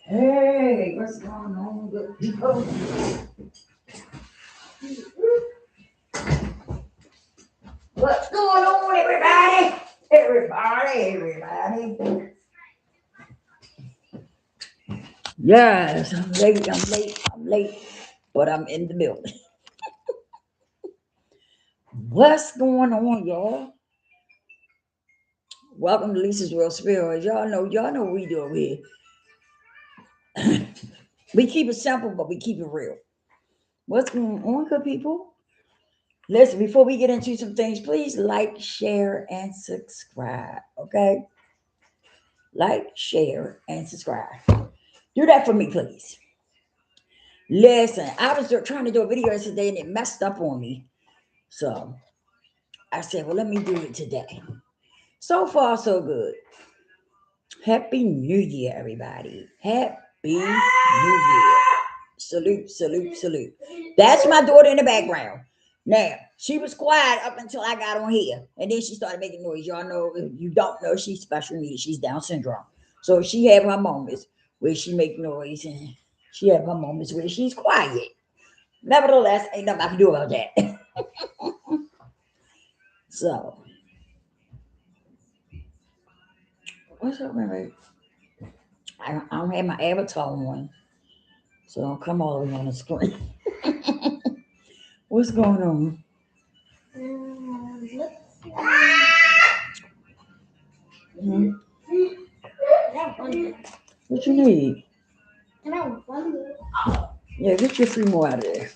Hey, what's going on, good people? What's going on, everybody? Everybody. Yes, I'm late, but I'm in the building. What's going on, y'all? Welcome to Lisa's World Spirit. Y'all know what we do over here. We keep it simple, but we keep it real. What's going on, good people? Listen, before we get into some things, please like, share, and subscribe. Okay? Like, share, and subscribe. Do that for me, please. Listen, I was trying to do a video yesterday and it messed up on me. So I said, well, let me do it today. So far, so good. Happy New Year, everybody. Happy New Year. Salute, salute, salute. That's my daughter in the background. Now, she was quiet up until I got on here. And then she started making noise. Y'all know, if you don't know, she's special needs. She's Down syndrome. So she have her moments where she make noise and she have her moments where she's quiet. Nevertheless, ain't nothing I can do about that. So, what's up, man? I don't have my avatar on, so don't come all the way on the screen. What's going on? Hmm? What you need? Yeah, get your 3 more out of there.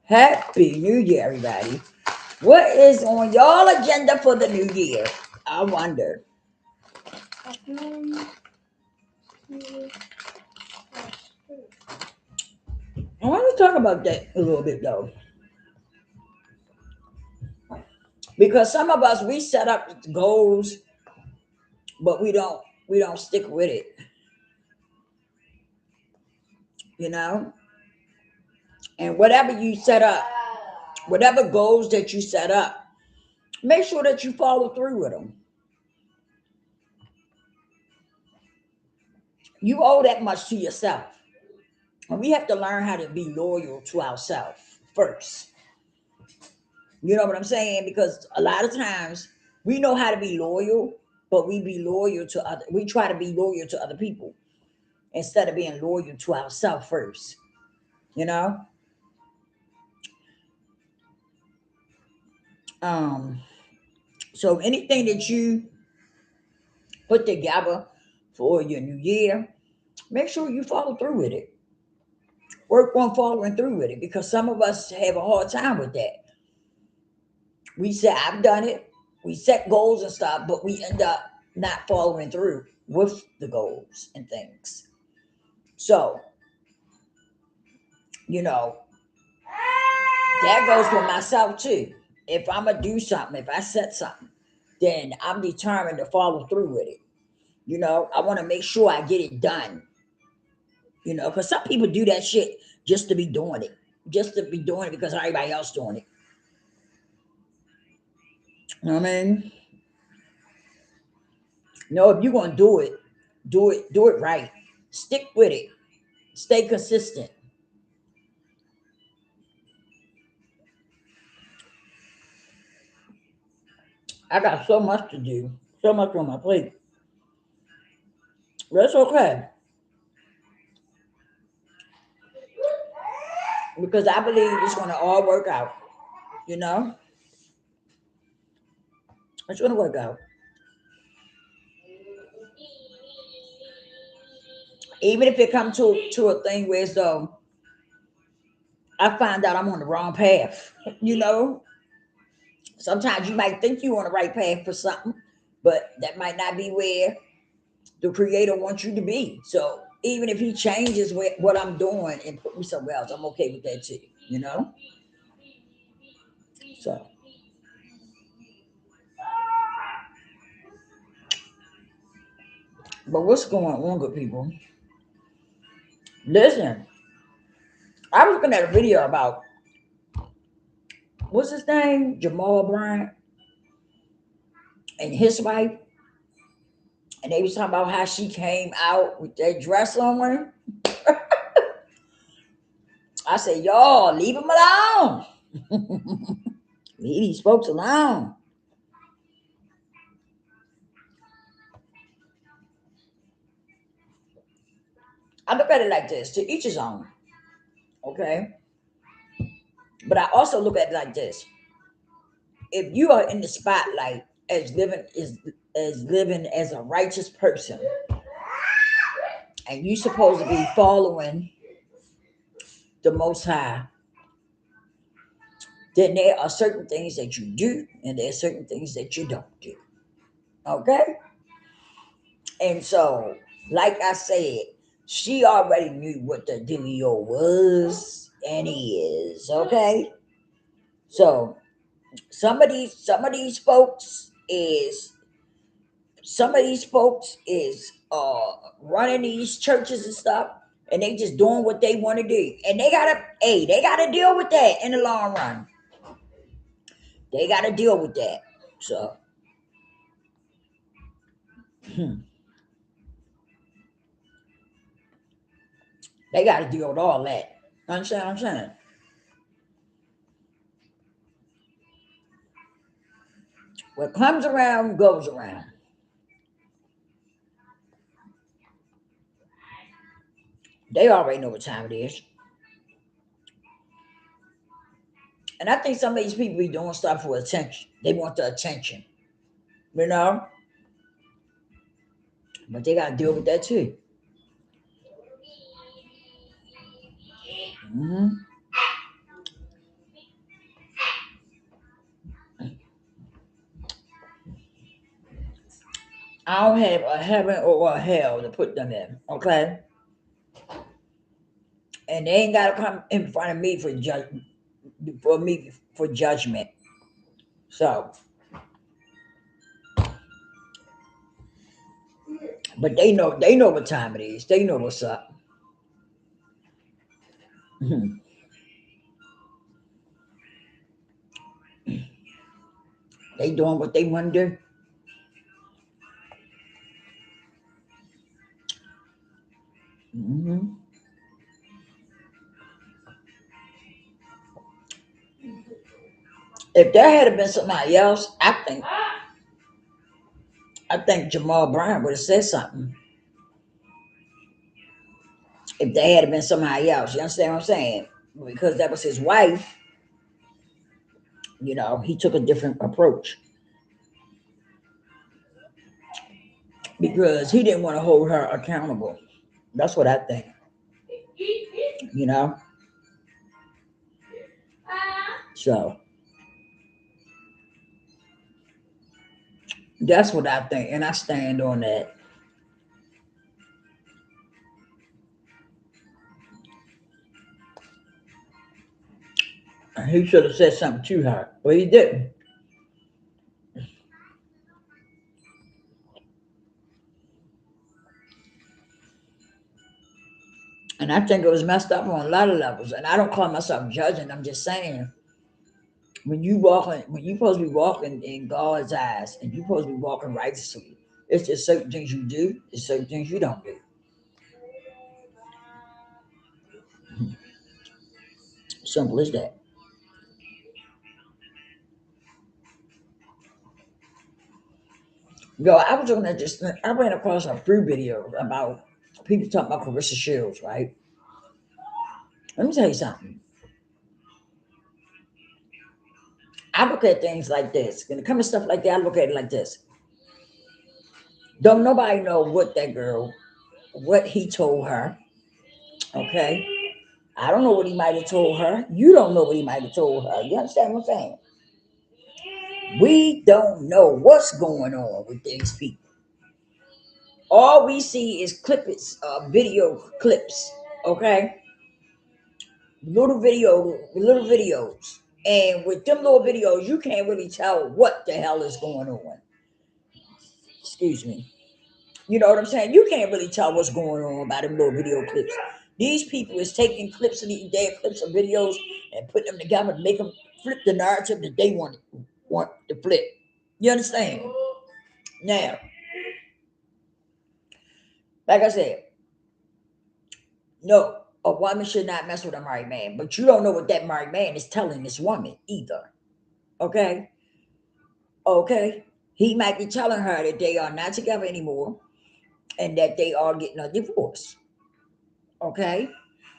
Happy New Year, everybody. What is on y'all agenda for the new year? I wonder. I want to talk about that a little bit though, because some of us we set up goals, but we don't stick with it. You know, and whatever you set up, whatever goals that you set up, make sure that you follow through with them. You owe that much to yourself. And we have to learn how to be loyal to ourselves first. You know what I'm saying? Because a lot of times we know how to be loyal, but we try to be loyal to other people instead of being loyal to ourselves first. You know? Um, so anything that you put together for your new year, make sure you follow through with it. Work on following through with it because some of us have a hard time with that. We say, I've done it. We set goals and stuff, but we end up not following through with the goals and things. So, you know, that goes for myself too. If I'm going to do something, if I set something, then I'm determined to follow through with it. You know, I want to make sure I get it done. You know, because some people do that shit just to be doing it, just to be doing it because everybody else doing it. You know what I mean? No, if you're gonna do it right. Stick with it. Stay consistent. I got so much to do, so much on my plate. That's okay because I believe it's gonna all work out. You know, it's gonna work out. Even if it comes to a thing where so I find out I'm on the wrong path. You know, sometimes you might think you're on the right path for something, but that might not be where the creator wants you to be. So even if he changes what I'm doing and put me somewhere else, I'm okay with that too. You know. So, but what's going on, good people? Listen, I was looking at a video about what's his name, Jamal Bryant, and his wife, And they was talking about how she came out with that dress on. I said, y'all, leave him alone. Leave these folks alone. I look at it like this, to each his own. Okay. But I also look at it like this. If you are in the spotlight as living as a righteous person, and you supposed to be following the most high, then there are certain things that you do and there are certain things that you don't do. Okay? And so, like I said, she already knew what the dealio was and he is. Okay? So some of these folks is running these churches and stuff, and they just doing what they want to do, and they gotta deal with that in the long run. They gotta deal with that. So they gotta deal with all that. Understand what I'm saying? What comes around goes around. They already know what time it is. And I think some of these people be doing stuff for attention. They want the attention, you know? But they gotta deal with that too. hmm I don't have a heaven or a hell to put them in, okay? And they ain't gotta come in front of me for judgment. So, but they know what time it is. They know what's up. Mhm. They doing what they want to do. hmm If there had been somebody else, I think Jamal Brown would have said something. If they had been somebody else, you understand what I'm saying? Because that was his wife, he took a different approach because he didn't want to hold her accountable. That's what I think. You know, so that's what I think, and I stand on that. He should have said something to her, but he didn't. And I think it was messed up on a lot of levels. And I don't call myself judging. I'm just saying, when you supposed to be walking in God's eyes, and you supposed to be walking righteously, it's just certain things you do, it's certain things you don't do. Simple as that. Yo, I was looking at this. I ran across a few videos about people talking about Carissa Shields, right? Let me tell you something. I look at things like this. When it comes to stuff like that, I look at it like this. Don't nobody know what he told her. Okay. I don't know what he might have told her. You don't know what he might have told her. You understand what I'm saying? We don't know what's going on with these people. All we see is video clips. Okay. Little videos. And with them little videos, you can't really tell what the hell is going on. Excuse me. You know what I'm saying? You can't really tell what's going on by them little video clips. These people is taking clips of these dead clips of videos and putting them together to make them flip the narrative that they want to flip. You understand? Now, Like I said, no, a woman should not mess with a married man, but you don't know what that married man is telling this woman either. Okay? Okay? He might be telling her that they are not together anymore and that they are getting a divorce. Okay?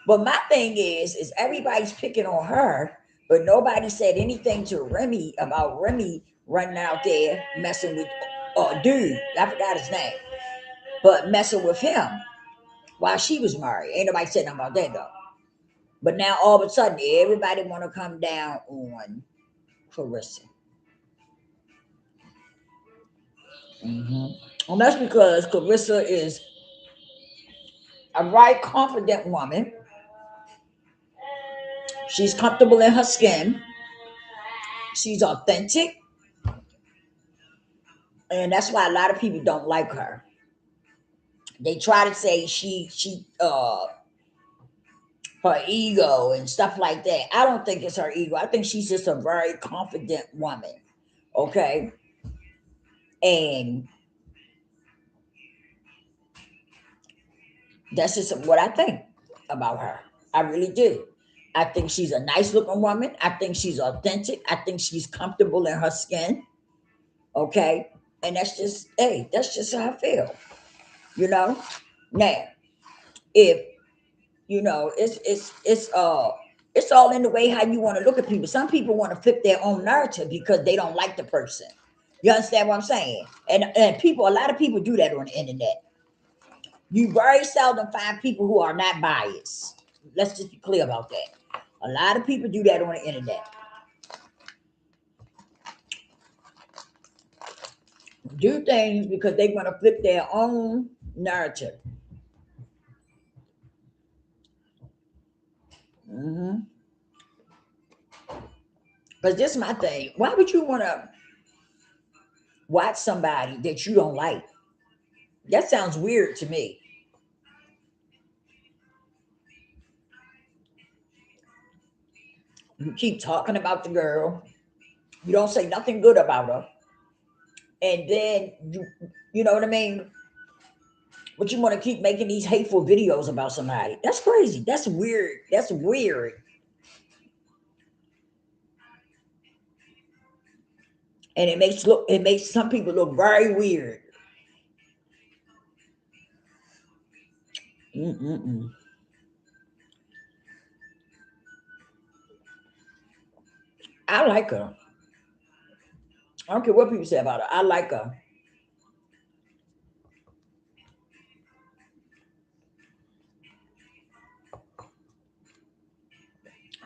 But my thing is everybody's picking on her, but nobody said anything to Remy about Remy running out there messing with a dude. I forgot his name, but messing with him while she was married. Ain't nobody said nothing about that though. But now all of a sudden, everybody want to come down on Clarissa. And that's because Clarissa is a right confident woman. She's comfortable in her skin. She's authentic. And that's why a lot of people don't like her. They try to say she her ego and stuff like that. I don't think it's her ego. I think she's just a very confident woman. Okay. And that's just what I think about her. I really do. I think she's a nice looking woman. I think she's authentic. I think she's comfortable in her skin. Okay. And that's just, hey, that's just how I feel. You know? Now, if it's all in the way how you want to look at people. Some people want to flip their own narrative because they don't like the person. You understand what I'm saying? And people, a lot of people do that on the internet. You very seldom find people who are not biased. Let's just be clear about that. A lot of people do that on the internet. Do things because they want to flip their own narrative. Because this is my thing. Why would you want to watch somebody that you don't like? That sounds weird to me. You keep talking about the girl. You don't say nothing good about her. And then you know what I mean? But you want to keep making these hateful videos about somebody. That's crazy. That's weird. That's weird. And it makes some people look very weird. Mm-mm-mm. I like her. I don't care what people say about her. I like her.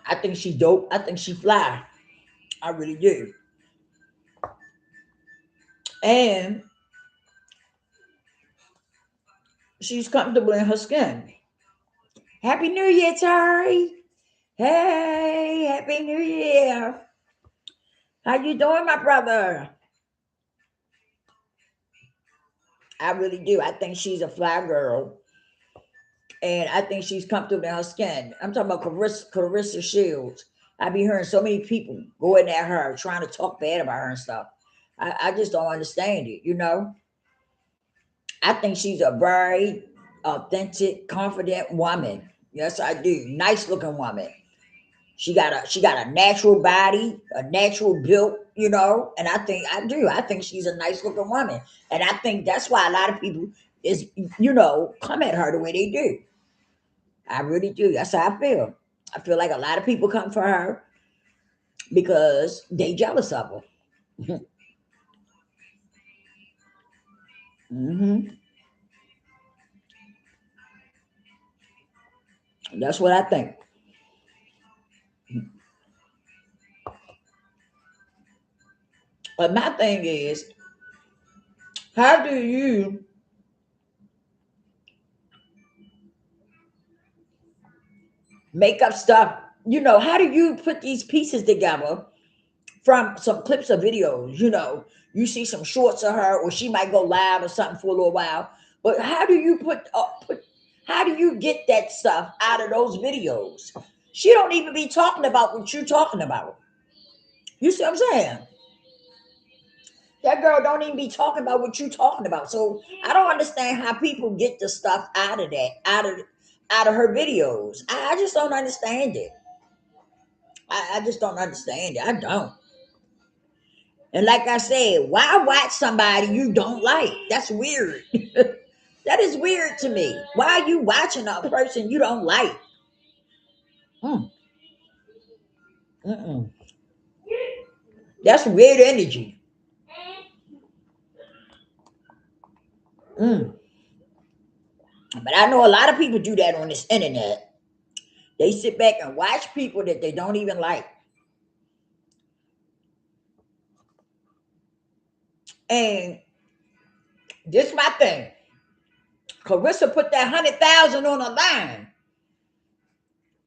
I think she dope. I think she fly. I really do. And she's comfortable in her skin. Happy New Year, Terry. Hey, Happy New Year. How you doing, my brother? I really do. I think she's a fly girl. And I think she's comfortable in her skin. I'm talking about Clarissa Shields. I be hearing so many people going at her, trying to talk bad about her and stuff. I just don't understand it. I think she's a very authentic, confident woman. Yes, I do. Nice looking woman. She got a natural body, a natural build, and I think she's a nice looking woman. And I think that's why a lot of people come at her the way they do. I really do. That's how I feel. I feel like a lot of people come for her because they jealous of her. hmm That's what I think. But my thing is, how do you make up stuff? How do you put these pieces together from some clips of videos? You see some shorts of her, or she might go live or something for a little while. But how do you how do you get that stuff out of those videos? She don't even be talking about what you're talking about. You see what I'm saying? That girl don't even be talking about what you talking about. So I don't understand how people get the stuff out of that, out of her videos. I just don't understand it. I just don't understand it. I don't. And like I said, why watch somebody you don't like? That's weird. That is weird to me. Why are you watching a person you don't like? Mm, mm-mm. That's weird energy. Mm. But I know a lot of people do that on this internet. They sit back and watch people that they don't even like. And this my thing. Carissa put that 100,000 on the line.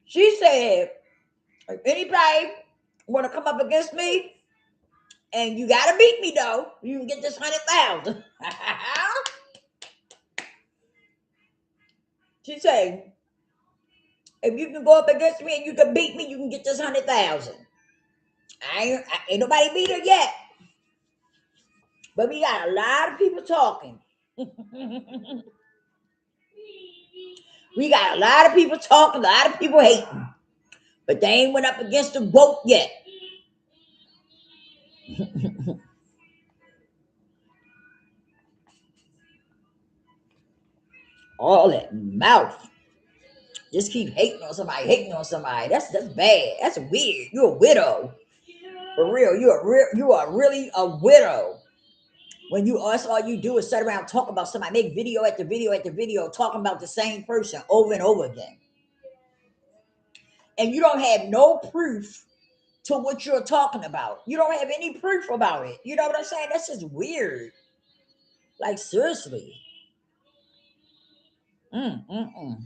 She said, if anybody want to come up against me, and you gotta beat me though, you can get this 100,000. She said, if you can go up against me and you can beat me, you can get this 100,000. I ain't nobody beat her yet, but we got a lot of people talking. We got a lot of people talking, a lot of people hating, but they ain't went up against the vote yet. All that mouth. Just keep hating on somebody, hating on somebody. That's bad. That's weird. You're a widow. For real. You are really a widow. When you all you do is sit around and talk about somebody, make video after video after video, talking about the same person over and over again. And you don't have no proof to what you're talking about. You don't have any proof about it. You know what I'm saying? That's just weird. Like seriously. Mm.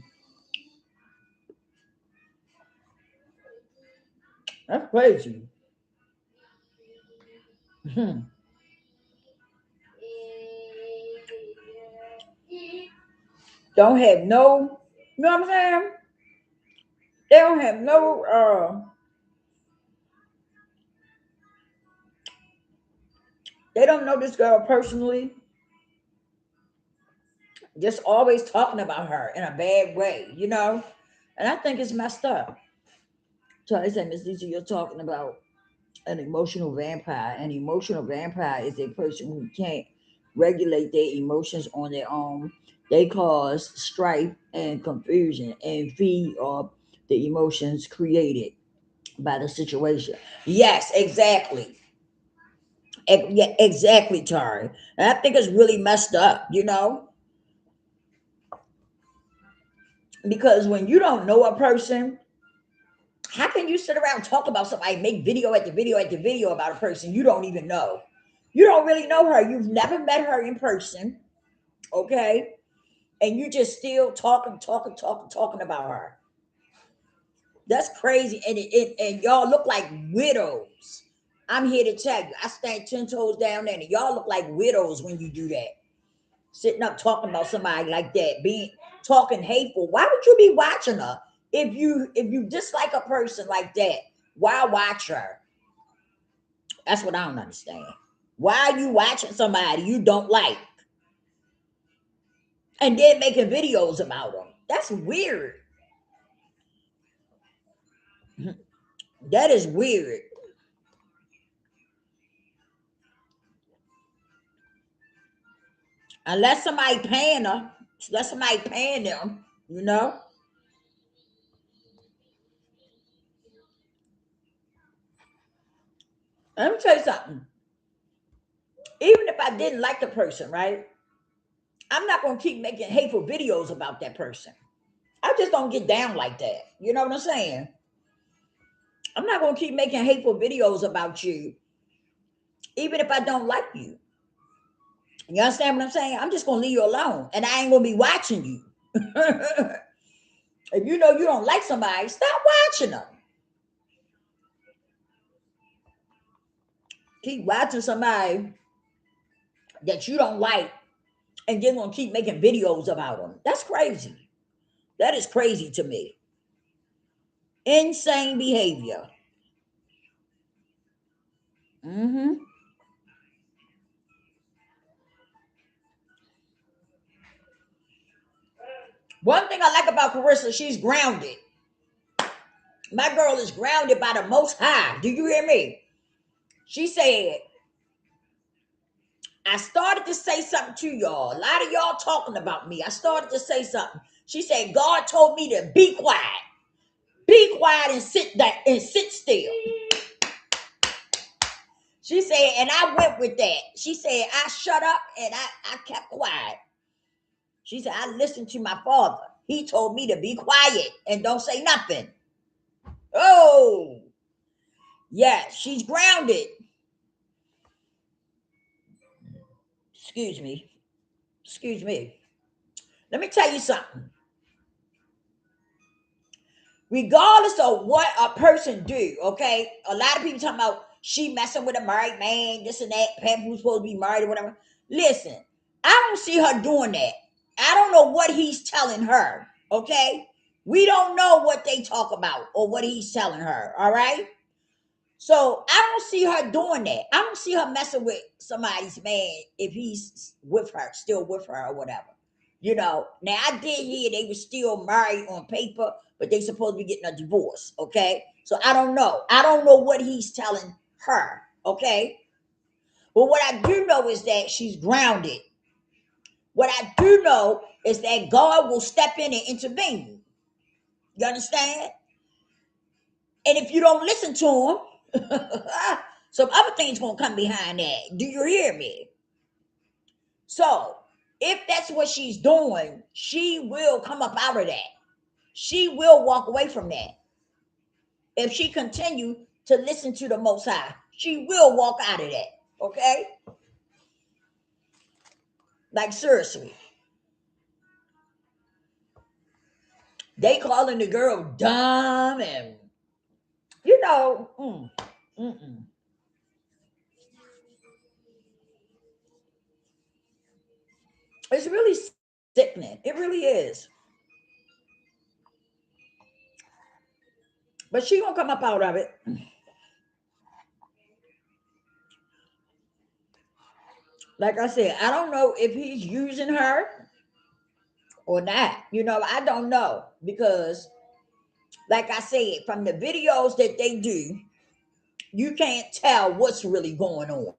That's crazy. Don't have no, you know what I'm saying? They don't have no they don't know this girl personally. Just always talking about her in a bad way, you know? And I think it's messed up. So I said, Miss Lisa, you're talking about an emotional vampire. An emotional vampire is a person who can't regulate their emotions on their own. They cause strife and confusion and feed off the emotions created by the situation. Yes, exactly. Yeah, exactly, Tari. And I think it's really messed up, you know, because when you don't know a person, how can you sit around and talk about somebody, make video after video after video about a person you don't even know? You don't really know her. You've never met her in person, okay? And you just still talking about her. That's crazy. And y'all look like widows. I'm here to tell you, I stand 10 toes down there, and y'all look like widows when you do that. Sitting up talking about somebody like that, being talking hateful. Why would you be watching her? If you dislike a person like that, why watch her? That's what I don't understand. Why are you watching somebody you don't like and then making videos about them? That's weird. That is weird. Unless somebody paying her, unless somebody paying them, you know. Let me tell you something. Even if I didn't like the person, right? I'm not gonna keep making hateful videos about that person. I just don't get down like that. You know what I'm saying? I'm not gonna keep making hateful videos about you, even if I don't like you. You understand what I'm saying? I'm just gonna leave you alone, and I ain't gonna be watching you. If you know you don't like somebody, stop watching them. Keep watching somebody that you don't like, and then gonna keep making videos about them. That's crazy. That is crazy to me. Insane behavior. Hmm. One thing I like about Carissa, she's grounded. My girl is grounded by the Most High. Do you hear me? She said, I started to say something to y'all. A lot of y'all talking about me. I started to say something. She said, God told me to be quiet. Be quiet and sit still. She said, and I went with that. She said, I shut up and I kept quiet. She said, I listened to my father. He told me to be quiet and don't say nothing. Oh, yeah, she's grounded. Excuse me. Excuse me. Let me tell you something. Regardless of what a person do, okay? A lot of people talking about she messing with a married man, this and that, Pam who's supposed to be married or whatever. Listen, I don't see her doing that. I don't know what he's telling her, okay? We don't know what they talk about or what he's telling her, all right? So I don't see her doing that. I don't see her messing with somebody's man if he's with her, still with her or whatever. You know, now I did hear they were still married on paper, but they supposed to be getting a divorce. Okay. So I don't know. I don't know what he's telling her. Okay. But what I do know is that she's grounded. What I do know is that God will step in and intervene. You understand? And if you don't listen to him, some other things gonna come behind that. Do you hear me? So if that's what she's doing, she will come up out of that. She will walk away from that. If she continue to listen to the Most High, she will walk out of that. Okay? Like seriously. They calling the girl dumb and you know, it's really sickening. It really is. But she gonna come up out of it. Like I said, I don't know if he's using her or not. You know, I don't know because, like I said, from the videos that they do, you can't tell what's really going on.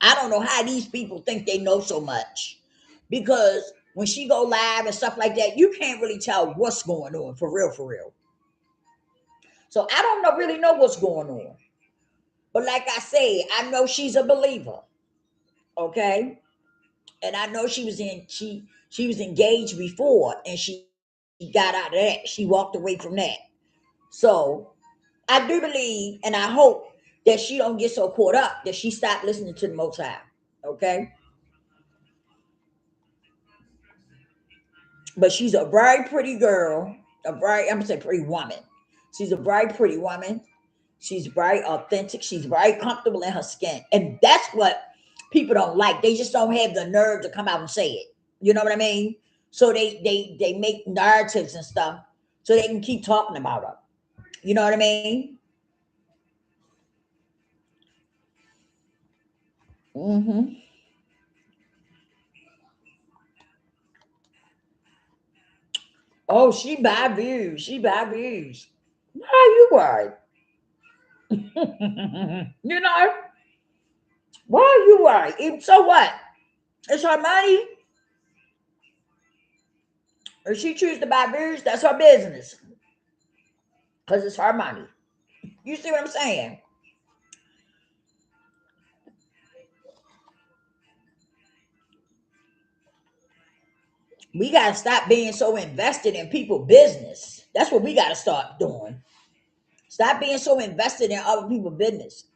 I don't know how these people think they know so much because when she go live and stuff like that, you can't really tell what's going on for real, for real. So I don't know really know what's going on. But like I said, I know she's a believer. Okay. And I know she was engaged before and she got out of that. She walked away from that. So I do believe and I hope that she don't get so caught up that she stopped listening to the Most High. Okay. But she's a very pretty girl, I'm gonna say pretty woman. She's a very pretty woman. She's very authentic. She's very comfortable in her skin. And that's what people don't like. They just don't have the nerve to come out and say it. You know what I mean? So they make narratives and stuff so they can keep talking about her. You know what I mean? Mm-hmm. Oh, she buy views. She buy views. Why are you worried? You know? Why are you worried? So what? It's her money. If she chooses to buy views, that's her business. Because it's her money. You see what I'm saying? We got to stop being so invested in people's business. That's what we got to start doing. Stop being so invested in other people's business.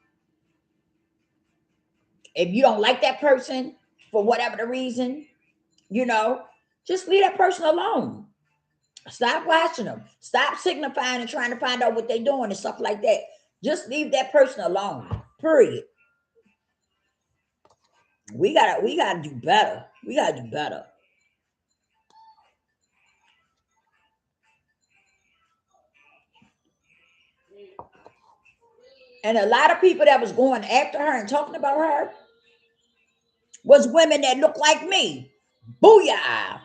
If you don't like that person for whatever the reason, you know, just leave that person alone. Stop watching them. Stop signifying and trying to find out what they're doing and stuff like that. Just leave that person alone. Period. We gotta do better. We gotta do better. And a lot of people that was going after her and talking about her was women that look like me. Booyah.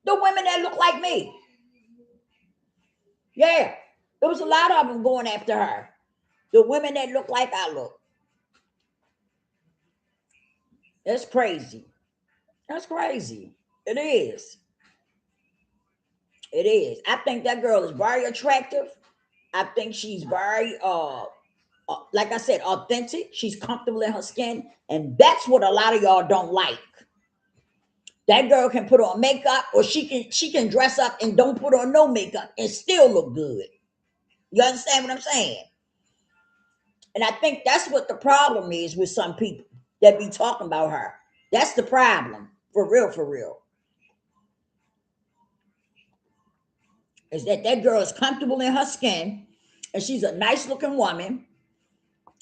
The women that look like me. Yeah. There was a lot of them going after her. The women that look like I look. That's crazy. That's crazy. It is. It is. I think that girl is very attractive. I think she's very like I said, authentic. She's comfortable in her skin. And that's what a lot of y'all don't like. That girl can put on makeup, or she can dress up and don't put on no makeup and still look good. You understand what I'm saying? And I think that's what the problem is with some people that be talking about her. That's the problem. For real, for real. Is that that girl is comfortable in her skin, and she's a nice looking woman.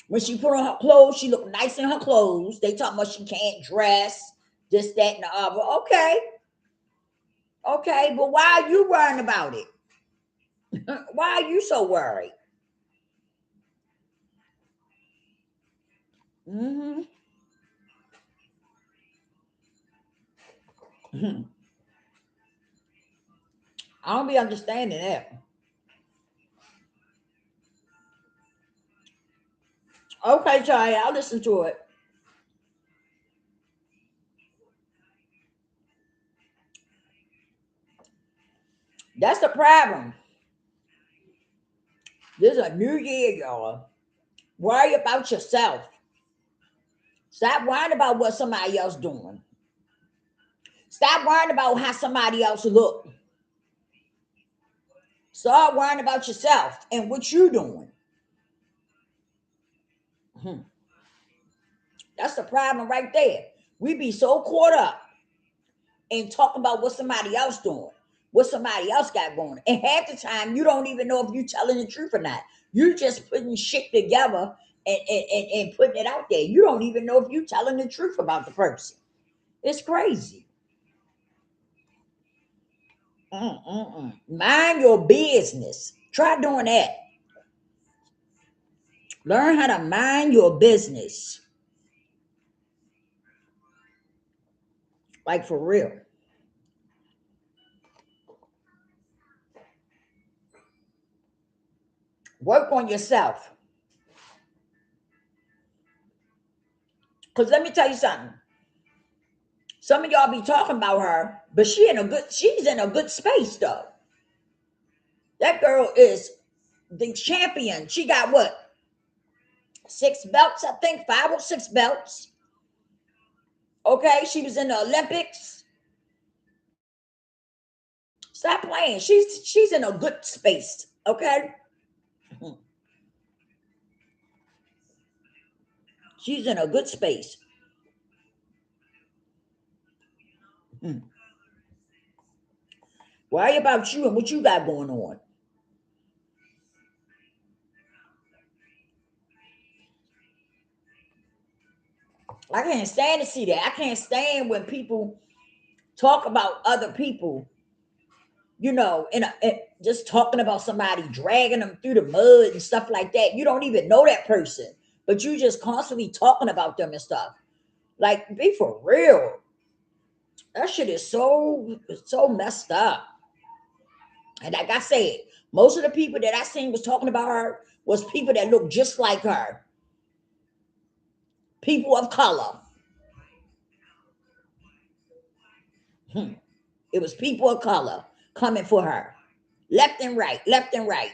When she put on her clothes, she look nice in her clothes. They talk about she can't dress, this, that, and the other. Okay, okay, but why are you worrying about it? Why are you so worried? Mm-hmm. I don't be understanding that. Okay, Charlie, I'll listen to it. That's the problem. This is a new year, y'all. Worry about yourself. Stop worrying about what somebody else doing. Stop worrying about how somebody else look. Start worrying about yourself and what you doing. Hmm. That's the problem right there. We be so caught up in talking about what somebody else doing, what somebody else got going. And half the time, you don't even know if you telling the truth or not. You just putting shit together and putting it out there. You don't even know if you telling the truth about the person. It's crazy. Mind your business. Try doing that. Learn how to mind your business. Like for real. Work on yourself. Because let me tell you something. Some of y'all be talking about her, but she's in a good space though. That girl is the champion. She got what? 6 belts, I think, 5 or 6 belts. Okay, she was in the Olympics. Stop playing. She's in a good space. Okay, she's in a good space. Hmm. Worry about you and what you got going on. I can't stand to see that. I can't stand when people talk about other people, and just talking about somebody, dragging them through the mud and stuff like that. You don't even know that person, but you just constantly talking about them and stuff. Like, be for real. That shit is so messed up. And like I said, most of the people that I seen was talking about her was people that look just like her, people of color. Hmm. It was people of color coming for her, left and right, left and right.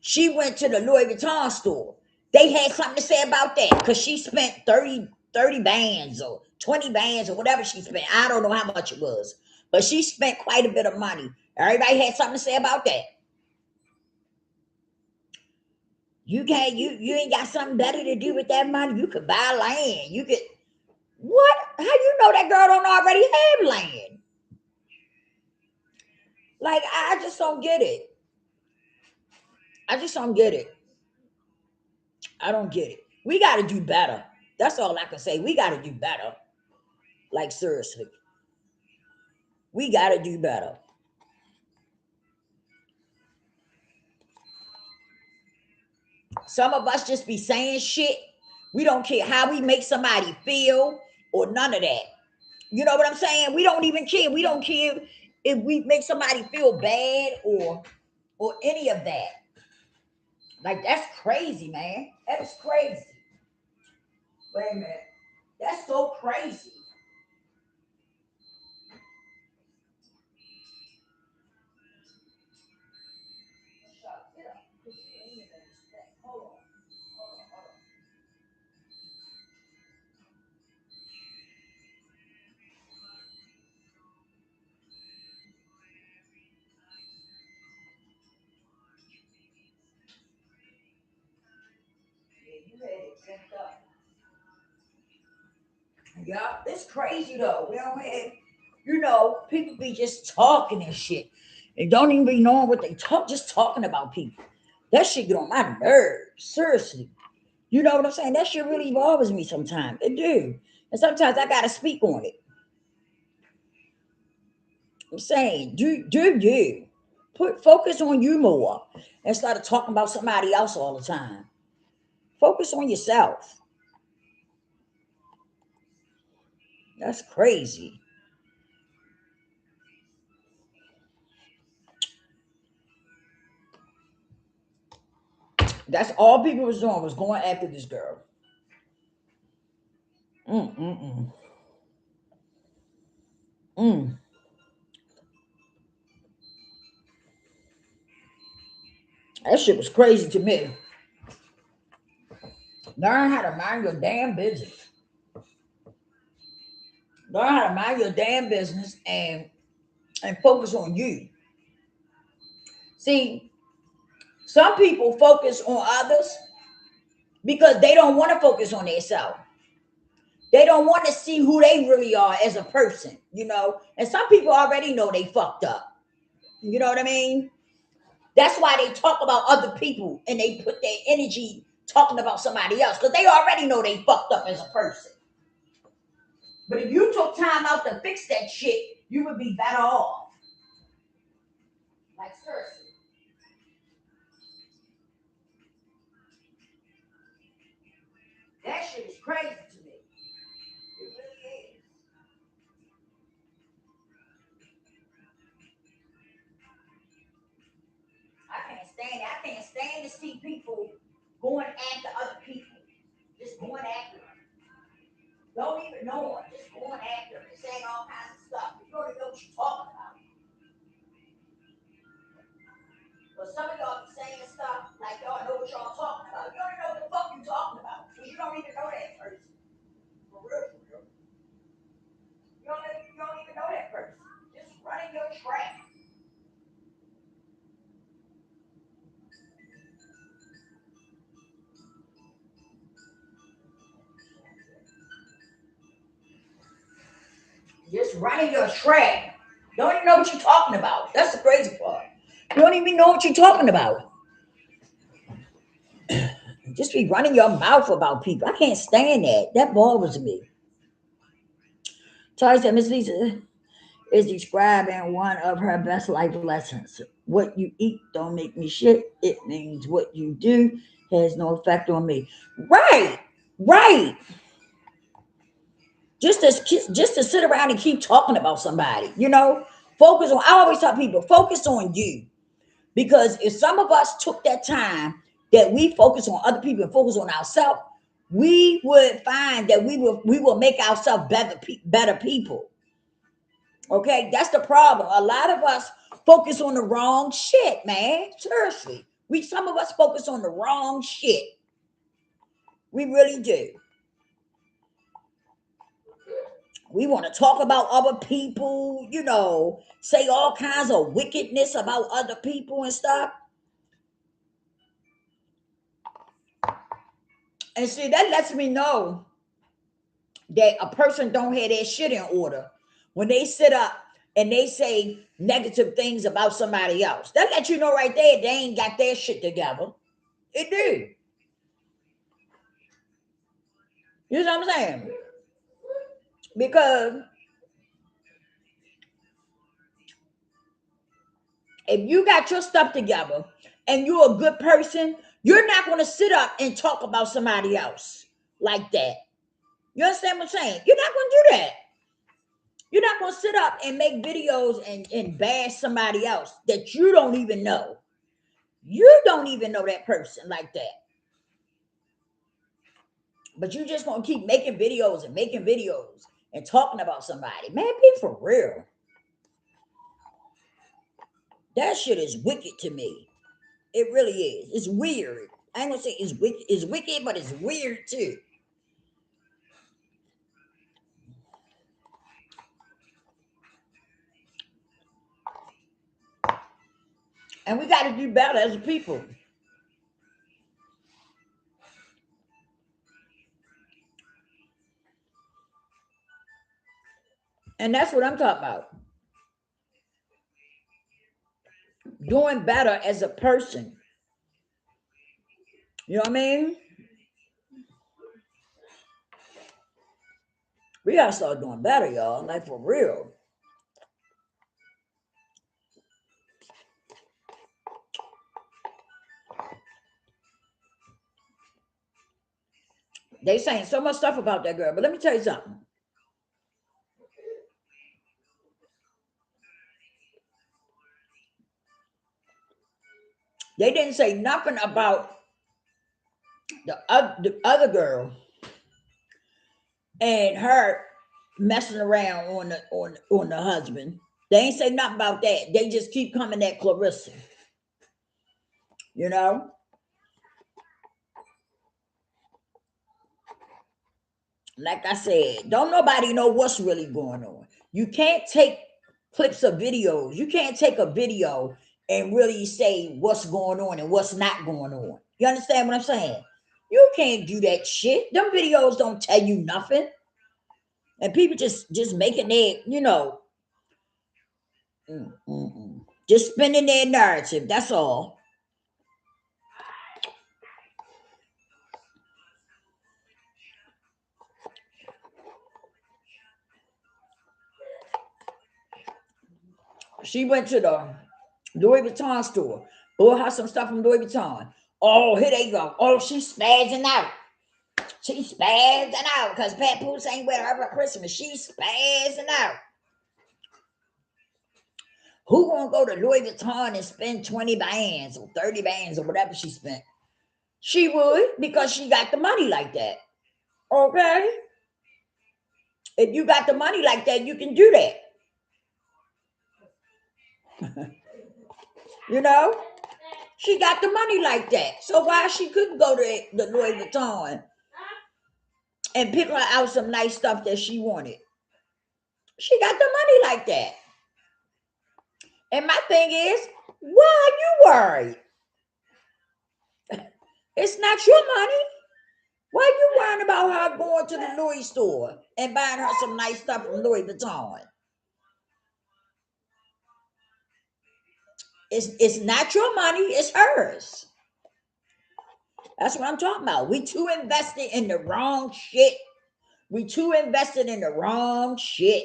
She went to the Louis Vuitton store. They had something to say about that because she spent 30 bands or 20 bands or whatever she spent. I don't know how much it was, but she spent quite a bit of money. Everybody had something to say about that. You ain't got something better to do with that money. You could buy land. You could what? How you know that girl don't already have land? Like I just don't get it. I just don't get it. I don't get it. We got to do better. That's all I can say. We got to do better. Like seriously, we got to do better. Some of us just be saying shit. We don't care how we make somebody feel or none of that. You know what I'm saying? We don't even care. We don't care if we make somebody feel bad or any of that. Like that's crazy, man. That is crazy. Wait a minute. That's so crazy. Hold on. Hold on. Hold on. Yeah, you had it sent up. Yeah, it's crazy though. We don't have, people be just talking and shit. They don't even be knowing what they talk, just talking about people. That shit get on my nerves. Seriously. You know what I'm saying? That shit really bothers me sometimes. It do. And sometimes I gotta speak on it. I'm saying, do you put focus on you more instead of talking about somebody else all the time. Focus on yourself. That's crazy. That's all people was doing was going after this girl. Mm, mm, mm. Mm. That shit was crazy to me. Learn how to mind your damn business. Learn how to mind your damn business and focus on you. See, some people focus on others because they don't want to focus on themselves. They don't want to see who they really are as a person, And some people already know they fucked up. You know what I mean? That's why they talk about other people and they put their energy talking about somebody else because they already know they fucked up as a person. But if you took time out to fix that shit, you would be better off. Like seriously. That shit is crazy to me. It really is. I can't stand to see people going after other people. Just going after them. Don't even know them. Just going after them and saying all kinds of stuff. You don't even know what you're talking about. But some of y'all be saying stuff like y'all know what y'all talking about. You don't even know what the fuck you talking about. So you don't even know that person. For real, for real. You don't even know that person. Just running your track. Just running your track. You don't even know what you're talking about. That's the crazy part. You don't even know what you're talking about. Just be running your mouth about people. I can't stand that. That bothers me. Charlie said Miss Lisa is describing one of her best life lessons. What you eat don't make me shit. It means what you do has no effect on me. Right, right. Just to sit around and keep talking about somebody. Focus on. I always tell people, focus on you. Because if some of us took that time that we focus on other people and focus on ourselves, we would find that we will make ourselves better people. Okay, that's the problem. A lot of us focus on the wrong shit, man. Seriously, some of us focus on the wrong shit. We really do. We want to talk about other people, say all kinds of wickedness about other people and stuff. And see, that lets me know that a person don't have their shit in order when they sit up and they say negative things about somebody else. That lets you know right there they ain't got their shit together. It do. You know what I'm saying? Because if you got your stuff together and you're a good person, you're not going to sit up and talk about somebody else like that. You understand what I'm saying? You're not going to do that. You're not going to sit up and make videos and bash somebody else that you don't even know. You don't even know that person like that. But you just going to keep making videos and talking about somebody. Man, be for real. That shit is wicked to me. It really is. It's weird. I ain't gonna say it's wicked, but it's weird too. And we got to do better as a people. And that's what I'm talking about. Doing better as a person. You know what I mean? We gotta start doing better, y'all. Like for real. They saying so much stuff about that girl, but let me tell you something. They didn't say nothing about the other girl and her messing around on the husband. They ain't say nothing about that. They just keep coming at Clarissa. You know? Like I said, don't nobody know what's really going on. You can't take clips of videos. You can't take a video and really say what's going on and what's not going on. You understand what I'm saying? You can't do that shit. Them videos don't tell you nothing. And people just making their, just spinning their narrative. That's all. She went to the Louis Vuitton store, bought her some stuff from Louis Vuitton. Oh, here they go. Oh, she's spazzing out. She's spazzing out because Pat Poose ain't with her for Christmas. She's spazzing out. Who gonna go to Louis Vuitton and spend 20 bands or 30 bands or whatever she spent? She would because she got the money like that. Okay? If you got the money like that, you can do that. You know? She got the money like that. So why she couldn't go to the Louis Vuitton and pick her out some nice stuff that she wanted? She got the money like that. And my thing is, why are you worried? It's not your money. Why are you worrying about her going to the Louis store and buying her some nice stuff from Louis Vuitton? It's not your money, it's hers. That's what I'm talking about. We too invested in the wrong shit. We too invested in the wrong shit.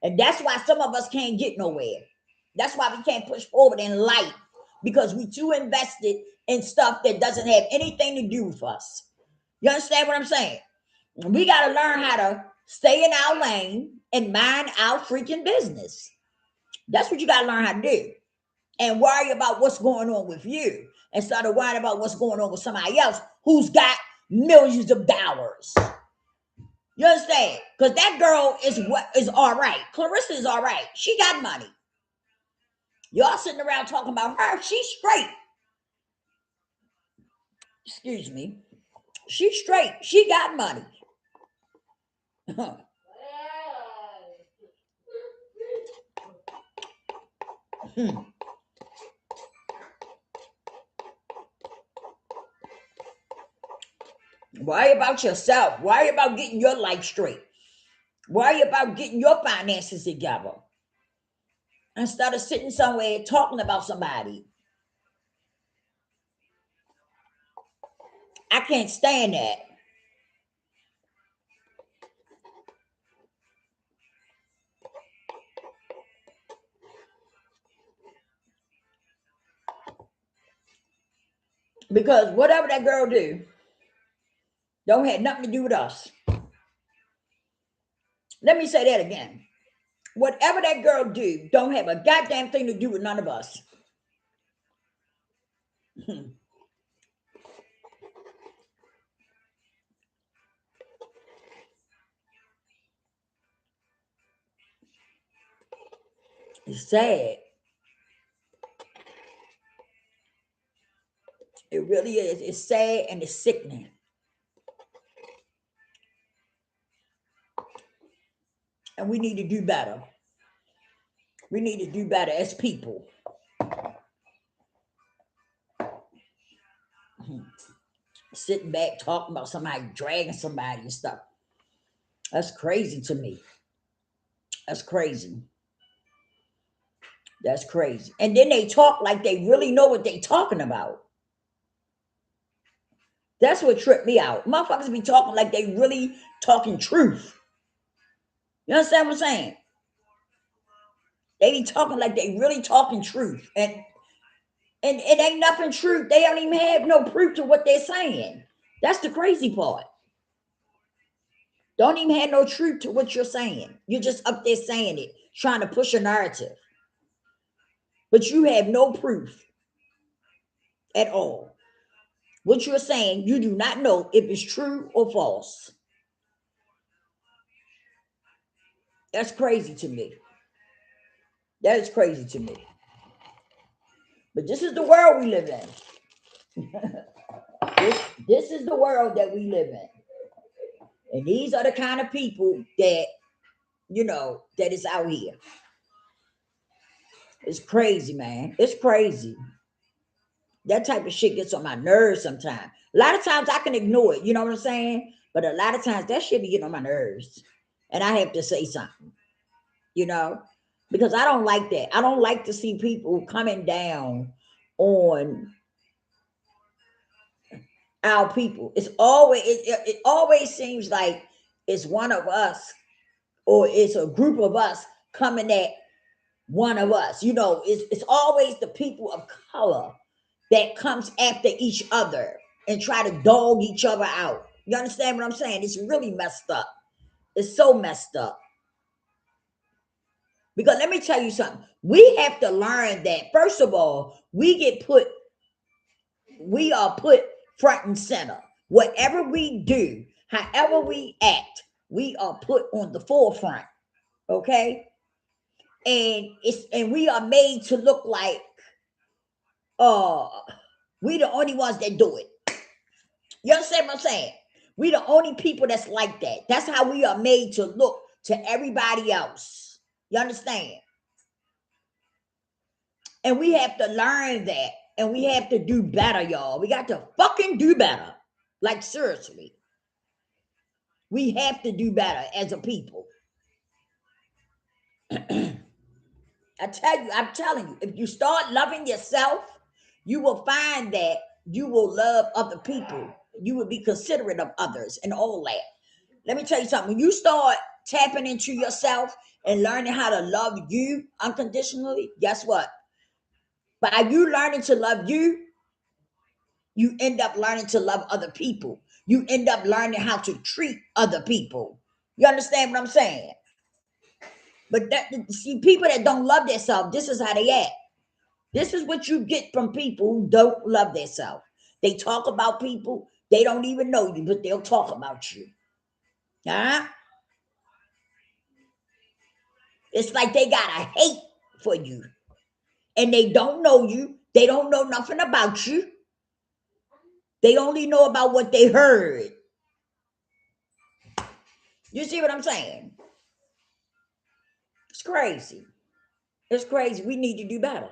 And that's why some of us can't get nowhere. That's why we can't push forward in life because we too invested in stuff that doesn't have anything to do with us. You understand what I'm saying? We got to learn how to stay in our lane and mind our freaking business. That's what you got to learn how to do. And worry about what's going on with you instead of worrying about what's going on with somebody else who's got millions of dollars. You understand? Because that girl is all right. Clarissa is all right. She got money. Y'all sitting around talking about her. She's straight. Excuse me. She's straight. She got money. Worry about yourself. Worry about getting your life straight. Worry about getting your finances together. Instead of sitting somewhere talking about somebody. I can't stand that. Because whatever that girl do, don't have nothing to do with us. Let me say that again. Whatever that girl do, don't have a goddamn thing to do with none of us. It's sad. It really is. It's sad and it's sickening. And we need to do better. We need to do better as people. Sitting back talking about somebody dragging somebody and stuff. That's crazy to me. That's crazy. That's crazy. And then they talk like they really know what they talking about. That's what tripped me out. Motherfuckers be talking like they really talking truth. You understand what I'm saying? They be talking like they really talking truth. And it ain't nothing truth. They don't even have no proof to what they're saying. That's the crazy part. Don't even have no truth to what you're saying. You're just up there saying it, trying to push a narrative. But you have no proof at all. What you're saying, you do not know if it's true or false. That's crazy to me. That is crazy to me. But this is the world we live in. this is the world that we live in. And these are the kind of people that, that is out here. It's crazy, man. It's crazy. That type of shit gets on my nerves sometimes. A lot of times I can ignore it, you know what I'm saying? But a lot of times that shit be getting on my nerves. And I have to say something, because I don't like that. I don't like to see people coming down on our people. It's always, it always seems like it's one of us or it's a group of us coming at one of us. It's always the people of color that comes after each other and try to dog each other out. You understand what I'm saying? It's really messed up. It's so messed up. Because let me tell you something. We have to learn that, first of all, we are put front and center. Whatever we do, however we act, we are put on the forefront. Okay? And we are made to look like we the only ones that do it. You understand what I'm saying? We the only people that's like that. That's how we are made to look to everybody else. You understand? And we have to learn that. And we have to do better, y'all. We got to fucking do better. Like, seriously. We have to do better as a people. I'm telling you, if you start loving yourself, you will find that you will love other people. You will be considerate of others and all that. Let me tell you something. When you start tapping into yourself and learning how to love you unconditionally, guess what? By you learning to love you, you end up learning to love other people. You end up learning how to treat other people. You understand what I'm saying? But see, people that don't love themselves, this is how they act. This is what you get from people who don't love themselves. They talk about people, they don't even know you, but they'll talk about you. Huh? It's like they got a hate for you. And they don't know you. They don't know nothing about you. They only know about what they heard. You see what I'm saying? It's crazy. It's crazy. We need to do better.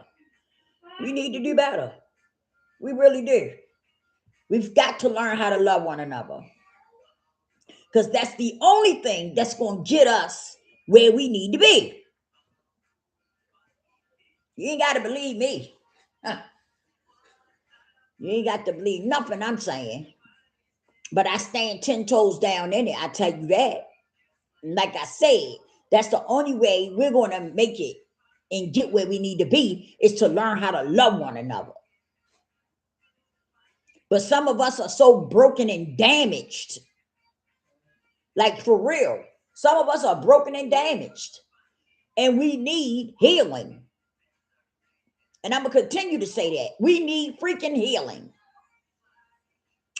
We need to do better. We really do. We've got to learn how to love one another. Because that's the only thing that's going to get us where we need to be. You ain't got to believe me. Huh. You ain't got to believe nothing I'm saying. But I stand 10 toes down in it. I tell you that. Like I said, that's the only way we're going to make it and get where we need to be is to learn how to love one another. But some of us are so broken and damaged. Like, for real. Some of us are broken and damaged. And we need healing. And I'm going to continue to say that. We need freaking healing.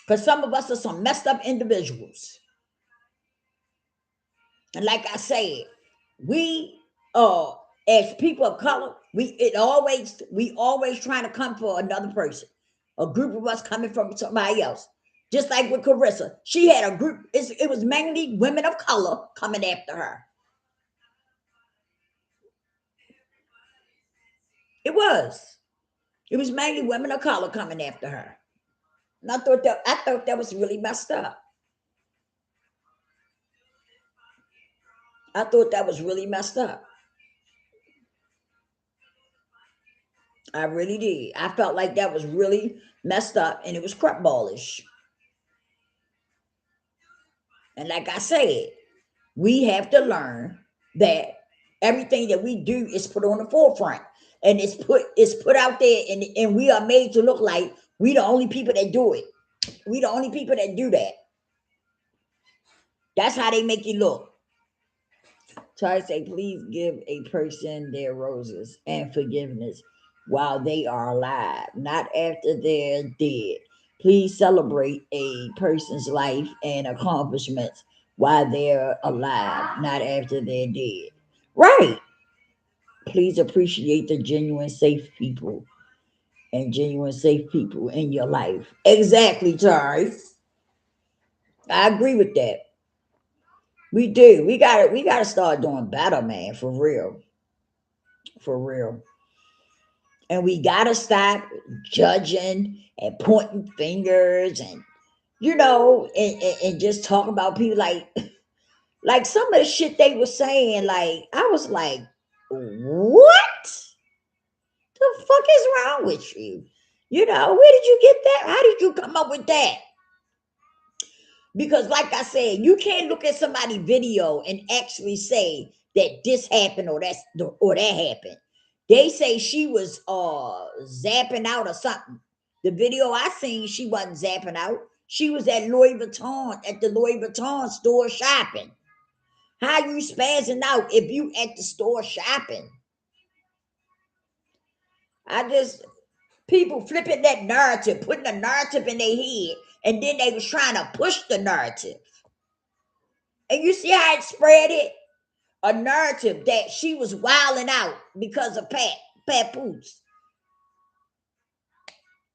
Because some of us are some messed up individuals. And like I said, we as people of color, we always trying to come for another person. A group of us coming from somebody else. Just like with Carissa. She had a group, it was mainly women of color coming after her. It was. It was mainly women of color coming after her. And I thought that was really messed up. I thought that was really messed up. I really did. I felt like that was really messed up and it was crapballish. And like I said, we have to learn that everything that we do is put on the forefront and it's put out there, and we are made to look like we the only people that do it. We the only people that do that. That's how they make you look. So I say, please give a person their roses and forgiveness while they are alive, not after they're dead. Please celebrate a person's life and accomplishments while they're alive, not after they're dead. Right. Please appreciate the genuine, safe people and genuine, safe people in your life. Exactly, Charles. I agree with that. We do. We gotta start doing better, man, for real. For real. And we gotta stop judging and pointing fingers and and just talk about people like some of the shit they were saying, like I was like, what the fuck is wrong with you? Where did you get that? How did you come up with that? Because like I said, you can't look at somebody's video and actually say that this happened or that happened. They say she was zapping out or something. The video I seen, she wasn't zapping out. She was at the Louis Vuitton store shopping. How you spazzing out if you at the store shopping? I just people flipping that narrative, putting a narrative in their head, and then they was trying to push the narrative. And you see how it spread it? A narrative that she was wilding out because of Papoose.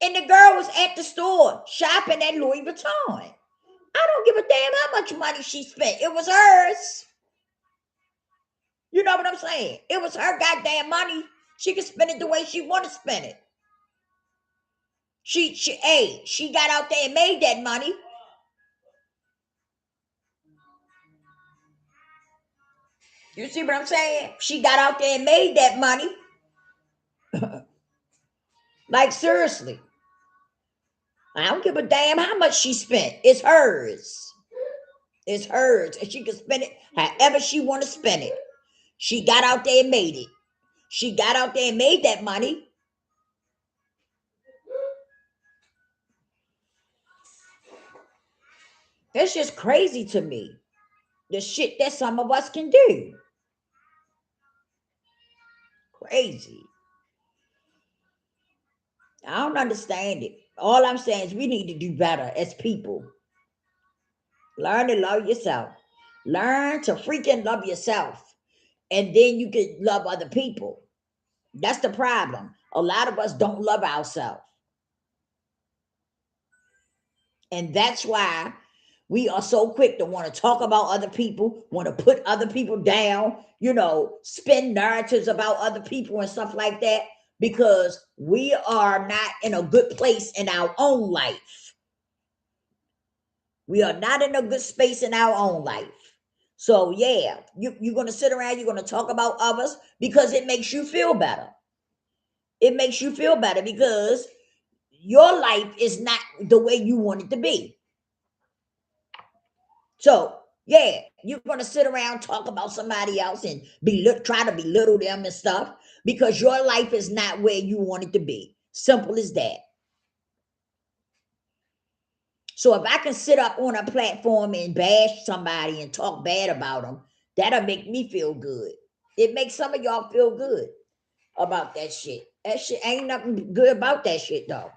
And the girl was at the store shopping at Louis Vuitton. I don't give a damn how much money she spent. It was hers. You know what I'm saying? It was her goddamn money. She could spend it the way she want to spend it. She got out there and made that money. You see what I'm saying? She got out there and made that money. Like seriously. I don't give a damn how much she spent. It's hers. It's hers. And she can spend it however she want to spend it. She got out there and made it. She got out there and made that money. That's just crazy to me. The shit that some of us can do. Crazy. I don't understand it. All I'm saying is we need to do better as people. Learn to love yourself. Learn to freaking love yourself. And then you can love other people. That's the problem. A lot of us don't love ourselves. And that's why we are so quick to want to talk about other people, want to put other people down, spin narratives about other people and stuff like that, because we are not in a good place in our own life. We are not in a good space in our own life. So, yeah, you're going to sit around, you're going to talk about others because it makes you feel better. It makes you feel better because your life is not the way you want it to be. So, yeah, you're going to sit around, talk about somebody else and try to belittle them and stuff because your life is not where you want it to be. Simple as that. So if I can sit up on a platform and bash somebody and talk bad about them, that'll make me feel good. It makes some of y'all feel good about that shit. That shit ain't nothing good about that shit though.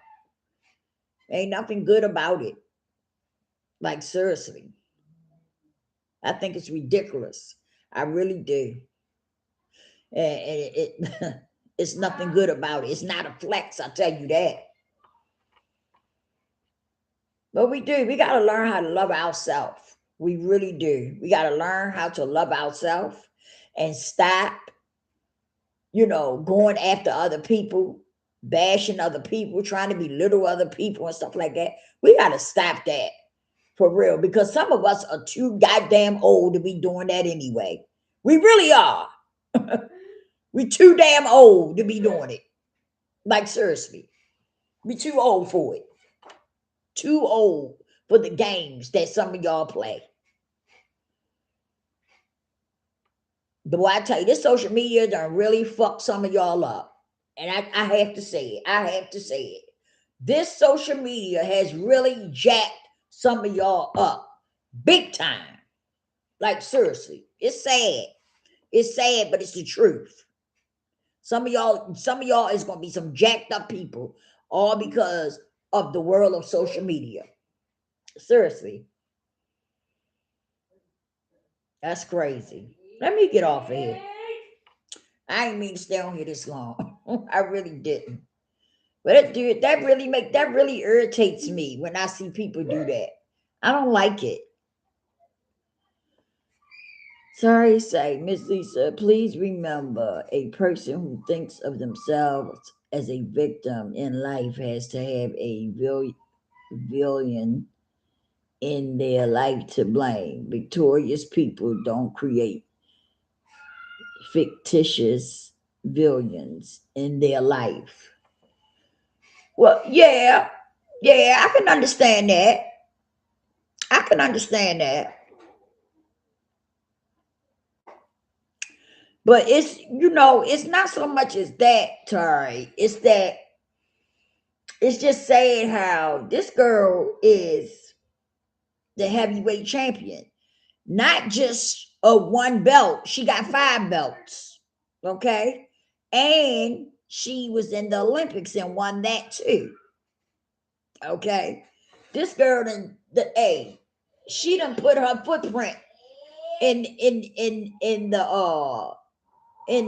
Ain't nothing good about it. Like seriously. I think it's ridiculous. I really do. And it it's nothing good about it. It's not a flex, I tell you that. But we do. We got to learn how to love ourselves. We really do. We got to learn how to love ourselves and stop, going after other people, bashing other people, trying to belittle other people and stuff like that. We got to stop that for real because some of us are too goddamn old to be doing that anyway. We really are. We too damn old to be doing it. Like seriously. We too old for it. Too old for the games that some of y'all play. But boy, I tell you, this social media done really fucked some of y'all up. And I have to say it. I have to say it. This social media has really jacked some of y'all up. Big time. Like seriously. It's sad. It's sad, but it's the truth. Some of y'all is gonna be some jacked up people, all because of the world of social media. Seriously. That's crazy. Let me get off of here. I didn't mean to stay on here this long. I really didn't. But that really irritates me when I see people do that. I don't like it. Sorry, say, Miss Lisa, please remember a person who thinks of themselves as a victim in life has to have a villain in their life to blame. Victorious people don't create fictitious villains in their life. Well, yeah, I can understand that. I can understand that. But it's not so much as that, Tari. It's just saying how this girl is the heavyweight champion. Not just a one belt. She got 5 belts. Okay? And she was in the Olympics and won that too. Okay? This girl she done put her footprint in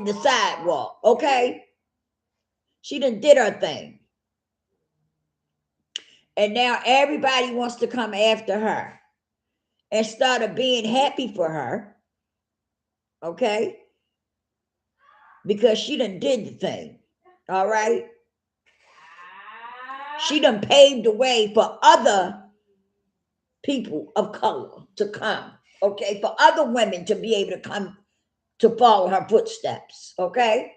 the sidewalk, okay? She done did her thing. And now everybody wants to come after her instead of being happy for her, okay? Because she done did the thing, all right? She done paved the way for other people of color to come, okay? For other women to be able to come to follow her footsteps, okay?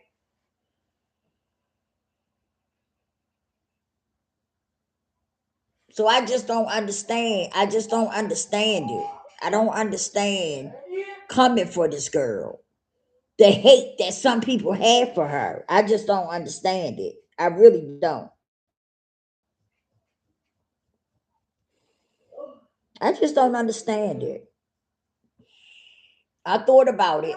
So I just don't understand. I just don't understand it. I don't understand coming for this girl. The hate that some people have for her. I just don't understand it. I really don't. I just don't understand it. I thought about it.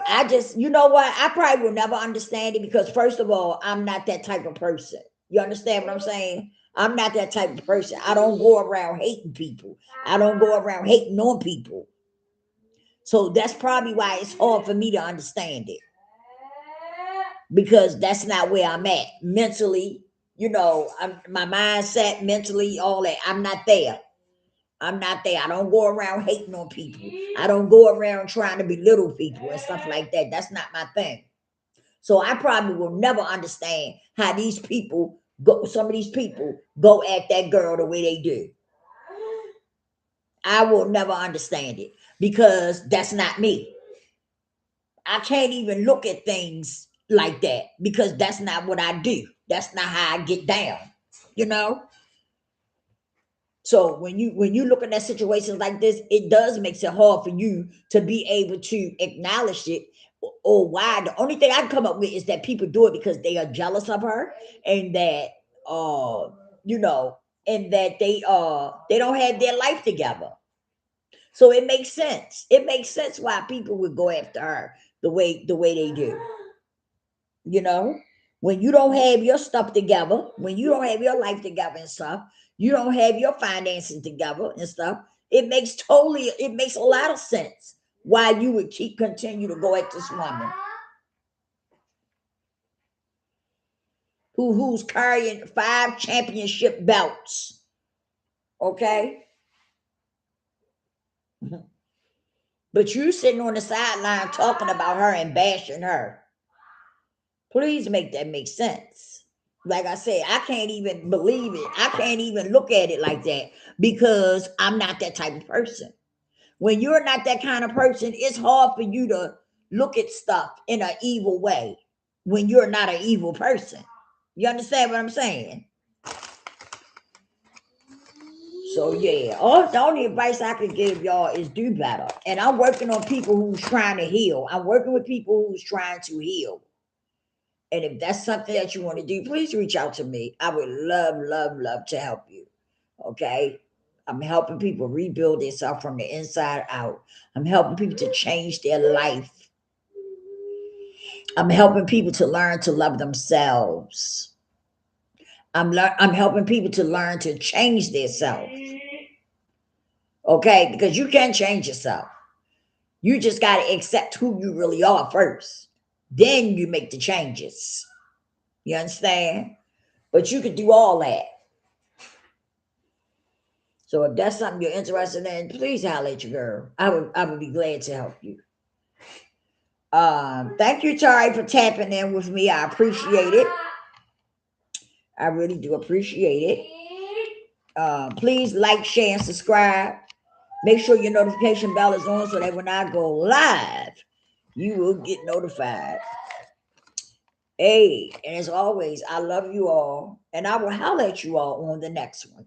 You know what? I probably will never understand it because, first of all, I'm not that type of person. You understand what I'm saying? I'm not that type of person. I don't go around hating people. I don't go around hating on people. So that's probably why it's hard for me to understand it. Because that's not where I'm at mentally. My mindset, mentally, all that. I'm not there. I'm not there. I don't go around hating on people. I don't go around trying to belittle people and stuff like that. That's not my thing. So I probably will never understand how these people go. Some of these people go at that girl the way they do. I will never understand it because that's not me. I can't even look at things like that because that's not what I do. That's not how I get down, you know? So when you looking at situations like this, it does makes it hard for you to be able to acknowledge it or why. The only thing I can come up with is that people do it because they are jealous of her and that you know, and that they don't have their life together. So it makes sense. It makes sense why people would go after her the way they do. You know, when you don't have your stuff together, when you don't have your life together and stuff, you don't have your finances together and stuff, it makes a lot of sense why you would continue to go at this woman who's carrying 5 championship belts. Okay. But you sitting on the sideline talking about her and bashing her. Please make that make sense. Like I said, I can't even believe it. I can't even look at it like that because I'm not that type of person. When you're not that kind of person, it's hard for you to look at stuff in an evil way when you're not an evil person. You understand what I'm saying? So yeah, the only advice I can give y'all is do better. And I'm working on people who's trying to heal. I'm working with people who's trying to heal. And if that's something that you want to do, please reach out to me. I would love to help you. Okay. I'm helping people rebuild themselves from the inside out. I'm helping people to change their life. I'm helping people to learn to love themselves. I'm helping people to learn to change themselves. Okay, because you can change yourself. You just got to accept who you really are first. Then you make the changes. You understand? But you can do all that. So if that's something you're interested in, please holler at your girl. I would be glad to help you. Thank you, Tari, for tapping in with me. I appreciate it. I really do appreciate it. Please like, share, and subscribe. Make sure your notification bell is on so that when I go live, you will get notified. Hey, and as always, I love you all, and I will holler at you all on the next one.